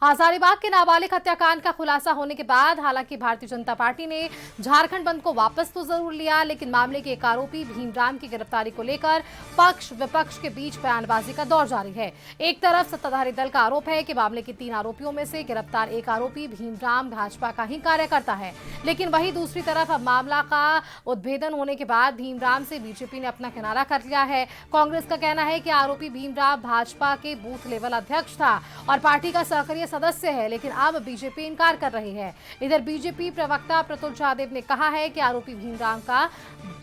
हजारीबाग के नाबालिग हत्याकांड का खुलासा होने के बाद हालांकि भारतीय जनता पार्टी ने झारखंड बंद को वापस तो जरूर लिया, लेकिन मामले के एक आरोपी भीमराम की गिरफ्तारी को लेकर पक्ष विपक्ष के बीच बयानबाजी का दौर जारी है। एक तरफ सत्ताधारी दल का आरोप है कि मामले के 3 आरोपियों में से गिरफ्तार एक आरोपी भीमराम भाजपा का ही कार्यकर्ता है, लेकिन वहीं दूसरी तरफ अब मामला का उद्भेदन होने के बाद भीमराम से बीजेपी ने अपना किनारा कर लिया है। कांग्रेस का कहना है कि आरोपी भीमराम भाजपा के बूथ लेवल अध्यक्ष था और पार्टी का सक्रिय सदस्य है, लेकिन अब बीजेपी इनकार कर रही है। इधर बीजेपी प्रवक्ता प्रतुल जादेव ने कहा है कि आरोपी भीमराम का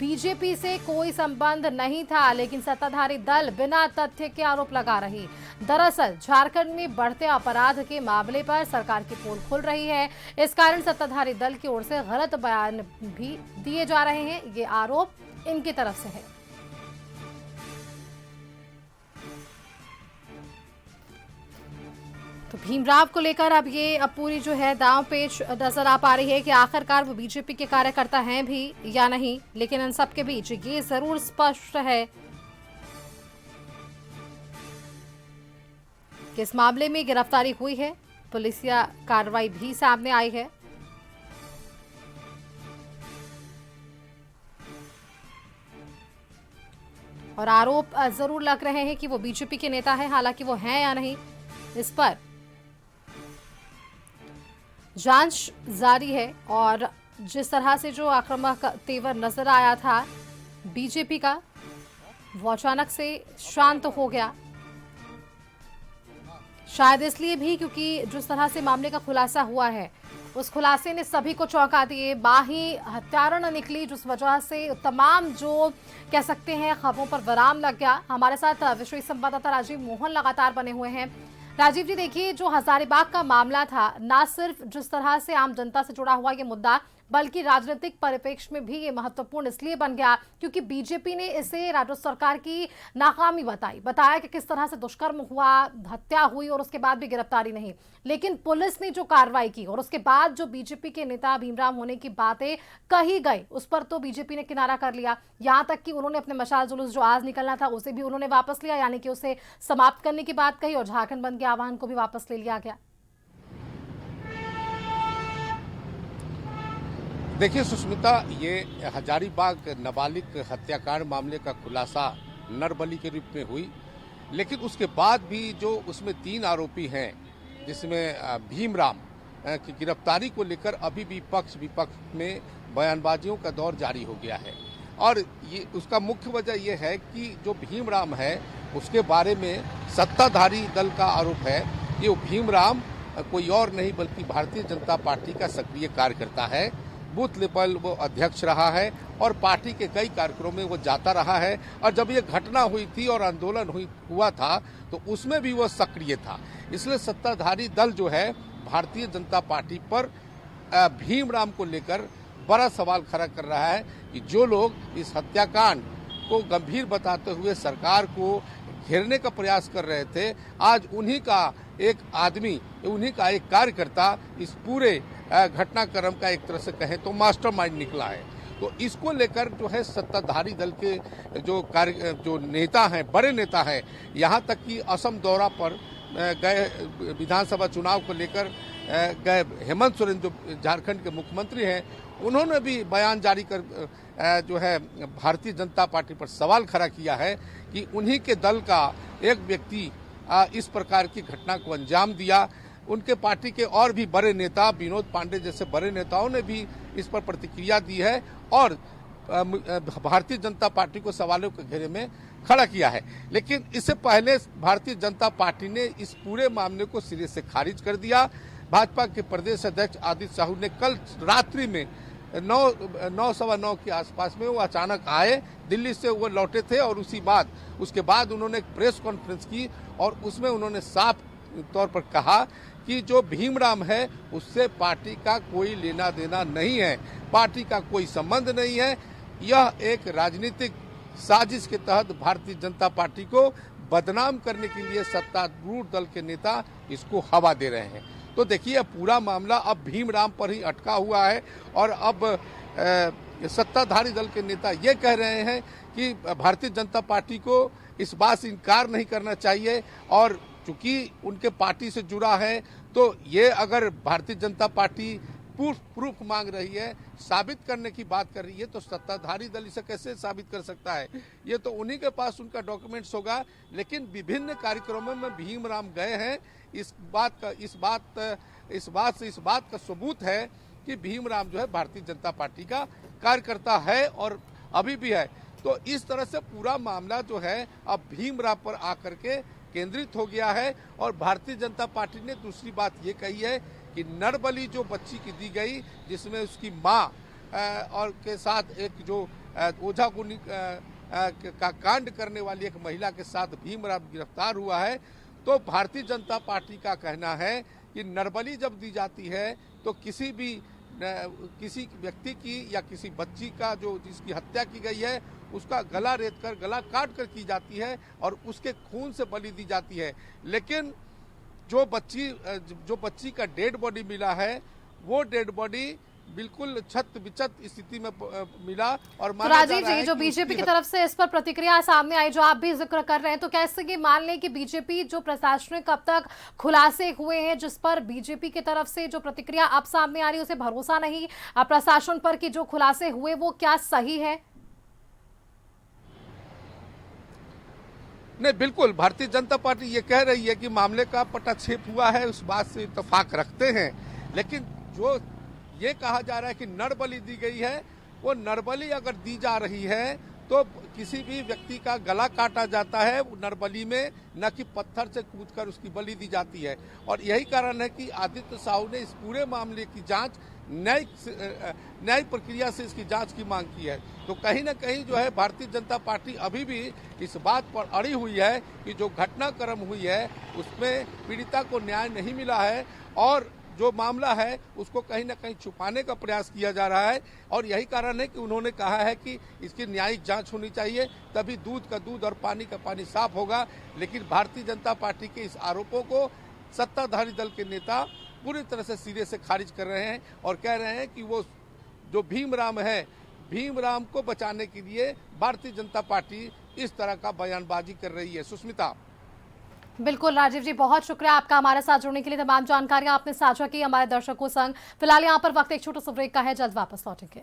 बीजेपी से कोई संबंध नहीं था, लेकिन सत्ताधारी दल बिना तथ्य के आरोप लगा रही। दरअसल झारखंड में बढ़ते अपराध के मामले पर सरकार की पोल खुल रही है, इस कारण सत्ताधारी दल की ओर से गलत बयान भी दिए जा रहे हैं। ये आरोप इनकी तरफ से है। तो भीमराव को लेकर अब पूरी जो है दांव पेच नजर आ पा रही है कि आखिरकार वो बीजेपी के कार्यकर्ता हैं भी या नहीं, लेकिन इन सब के बीच ये जरूर स्पष्ट है कि इस मामले में गिरफ्तारी हुई है, पुलिसिया कार्रवाई भी सामने आई है। और आरोप जरूर लग रहे हैं कि वो बीजेपी के नेता हैं, हालांकि वो हैं या नहीं इस पर जांच जारी है। और जिस तरह से जो आक्रामक तेवर नजर आया था बीजेपी का, वो अचानक से शांत हो गया, शायद इसलिए भी क्योंकि जिस तरह से मामले का खुलासा हुआ है उस खुलासे ने सभी को चौंका दिए। बाही हत्यारण निकली, जिस वजह से तमाम जो कह सकते हैं खबरों पर विराम लग गया। हमारे साथ विशेष संवाददाता राजीव मोहन लगातार बने हुए हैं। राजीव जी, देखिए, जो हजारीबाग का मामला था, ना सिर्फ जिस तरह से आम जनता से जुड़ा हुआ ये मुद्दा, बल्कि राजनीतिक परिप्रेक्ष्य में भी ये महत्वपूर्ण इसलिए बन गया क्योंकि बीजेपी ने इसे राजस्व सरकार की नाकामी बताया कि किस तरह से दुष्कर्म हुआ, हत्या हुई और उसके बाद भी गिरफ्तारी नहीं। लेकिन पुलिस ने जो कार्रवाई की और उसके बाद जो बीजेपी के नेता भीमराम होने की बातें कही गई, उस पर तो बीजेपी ने किनारा कर लिया। यहां तक कि उन्होंने अपने मशाल जुलूस जो आज निकलना था उसे भी उन्होंने वापस लिया, यानी कि उसे समाप्त करने की बात कही और झारखंड बंद के आह्वान को भी वापस ले लिया गया। देखिए सुष्मिता, ये हजारीबाग नाबालिग हत्याकांड मामले का खुलासा नरबली के रूप में हुई, लेकिन उसके बाद भी जो उसमें 3 आरोपी हैं, जिसमें भीमराम की गिरफ्तारी को लेकर अभी भी पक्ष विपक्ष में बयानबाजियों का दौर जारी हो गया है। और ये उसका मुख्य वजह यह है कि जो भीमराम है उसके बारे में सत्ताधारी दल का आरोप है। ये भीमराम कोई और नहीं बल्कि भारतीय जनता पार्टी का सक्रिय कार्यकर्ता है। बूथ लेवल वो अध्यक्ष रहा है और पार्टी के कई कार्यक्रमों में वो जाता रहा है। और जब ये घटना हुई थी और आंदोलन हुआ था तो उसमें भी वो सक्रिय था। इसलिए सत्ताधारी दल जो है भारतीय जनता पार्टी पर भीमराम को लेकर बड़ा सवाल खड़ा कर रहा है कि जो लोग इस हत्याकांड को गंभीर बताते हुए सरकार को घेरने का प्रयास कर रहे थे, आज उन्हीं का एक आदमी, उन्हीं का एक कार्यकर्ता इस पूरे घटनाक्रम का एक तरह से कहें तो मास्टरमाइंड निकला है। तो इसको लेकर जो है सत्ताधारी दल के जो नेता हैं, बड़े नेता हैं, यहाँ तक कि असम दौरा पर गए, विधानसभा चुनाव को लेकर गए हेमंत सोरेन जो झारखंड के मुख्यमंत्री हैं, उन्होंने भी बयान जारी कर जो है भारतीय जनता पार्टी पर सवाल खड़ा किया है कि उन्हीं के दल का एक व्यक्ति इस प्रकार की घटना को अंजाम दिया। उनके पार्टी के और भी बड़े नेता, विनोद पांडे जैसे बड़े नेताओं ने भी इस पर प्रतिक्रिया दी है और भारतीय जनता पार्टी को सवालों के घेरे में खड़ा किया है। लेकिन इससे पहले भारतीय जनता पार्टी ने इस पूरे मामले को सिरे से खारिज कर दिया। भाजपा के प्रदेश अध्यक्ष आदित्य साहू ने कल रात्रि में 9:15 के आसपास में वो अचानक आए, दिल्ली से वो लौटे थे और उसके बाद उन्होंने एक प्रेस कॉन्फ्रेंस की और उसमें उन्होंने साफ तौर पर कहा कि जो भीमराम है उससे पार्टी का कोई लेना देना नहीं है, पार्टी का कोई संबंध नहीं है। यह एक राजनीतिक साजिश के तहत भारतीय जनता पार्टी को बदनाम करने के लिए सत्तारूढ़ दल के नेता इसको हवा दे रहे हैं। तो देखिए, पूरा मामला अब भीमराम पर ही अटका हुआ है और अब सत्ताधारी दल के नेता ये कह रहे हैं कि भारतीय जनता पार्टी को इस बात से इनकार नहीं करना चाहिए और चूंकि उनके पार्टी से जुड़ा है, तो ये अगर भारतीय जनता पार्टी प्रूफ मांग रही है, साबित करने की बात कर रही है, तो सत्ताधारी दल इसे कैसे साबित कर सकता है? ये तो उन्हीं के पास उनका डॉक्यूमेंट्स होगा। लेकिन विभिन्न कार्यक्रमों में भीमराम गए हैं, इस बात का सबूत है कि भीमराम जो है भारतीय जनता पार्टी का कार्यकर्ता है और अभी भी है। तो इस तरह से पूरा मामला जो है अब भीमराम पर आकर के केंद्रित हो गया है। और भारतीय जनता पार्टी ने दूसरी बात ये कही है कि नरबली जो बच्ची की दी गई, जिसमें उसकी माँ और के साथ एक जो ओझा गुनी का कांड करने वाली एक महिला के साथ भीमराम गिरफ्तार हुआ है, तो भारतीय जनता पार्टी का कहना है कि नरबली जब दी जाती है तो किसी व्यक्ति की या किसी बच्ची का जो जिसकी हत्या की गई है उसका गला रेत कर, गला काट कर की जाती है और उसके खून से बलि दी जाती है। लेकिन जो बच्ची का डेड बॉडी मिला है, वो डेड बॉडी बिल्कुल छत बिछत स्थिति में मिला। और तो राजीव जी, जो बीजेपी की तरफ से इस पर प्रतिक्रिया सामने आई, जो आप भी जिक्र कर रहे हैं, तो कैसे कि मान लें कि बीजेपी जो प्रशासनिक अब तक खुलासे हुए हैं, जिस पर बीजेपी की तरफ से जो प्रतिक्रिया अब सामने आ रही है, उसे भरोसा नहीं प्रशासन पर कि जो खुलासे हुए वो क्या सही है? नहीं, बिल्कुल भारतीय जनता पार्टी ये कह रही है कि मामले का पटाक्षेप हुआ है, उस बात से इत्तेफाक रखते हैं। लेकिन जो ये कहा जा रहा है कि नरबली दी गई है, वो नरबली अगर दी जा रही है तो किसी भी व्यक्ति का गला काटा जाता है नरबली में, न कि पत्थर से कूदकर उसकी बलि दी जाती है। और यही कारण है कि आदित्य साहू ने इस पूरे मामले की जांच न्यायिक प्रक्रिया से इसकी जांच की मांग की है। तो कहीं ना कहीं जो है भारतीय जनता पार्टी अभी भी इस बात पर अड़ी हुई है कि जो घटनाक्रम हुई है उसमें पीड़िता को न्याय नहीं मिला है और जो मामला है उसको कहीं ना कहीं छुपाने का प्रयास किया जा रहा है। और यही कारण है कि उन्होंने कहा है कि इसकी न्यायिक जांच होनी चाहिए, तभी दूध का दूध और पानी का पानी साफ होगा। लेकिन भारतीय जनता पार्टी के इस आरोपों को सत्ताधारी दल के नेता पूरी तरह से सिरे से खारिज कर रहे हैं और कह रहे हैं कि वो जो भीमराम है, भीमराम को बचाने के लिए भारतीय जनता पार्टी इस तरह का बयानबाजी कर रही है। सुष्मिता। बिल्कुल राजीव जी, बहुत शुक्रिया आपका हमारे साथ जुड़ने के लिए। तमाम जानकारियां आपने साझा की हमारे दर्शकों संग। फिलहाल यहाँ पर वक्त एक छोटा सा ब्रेक का है, जल्द वापस लौटेंगे।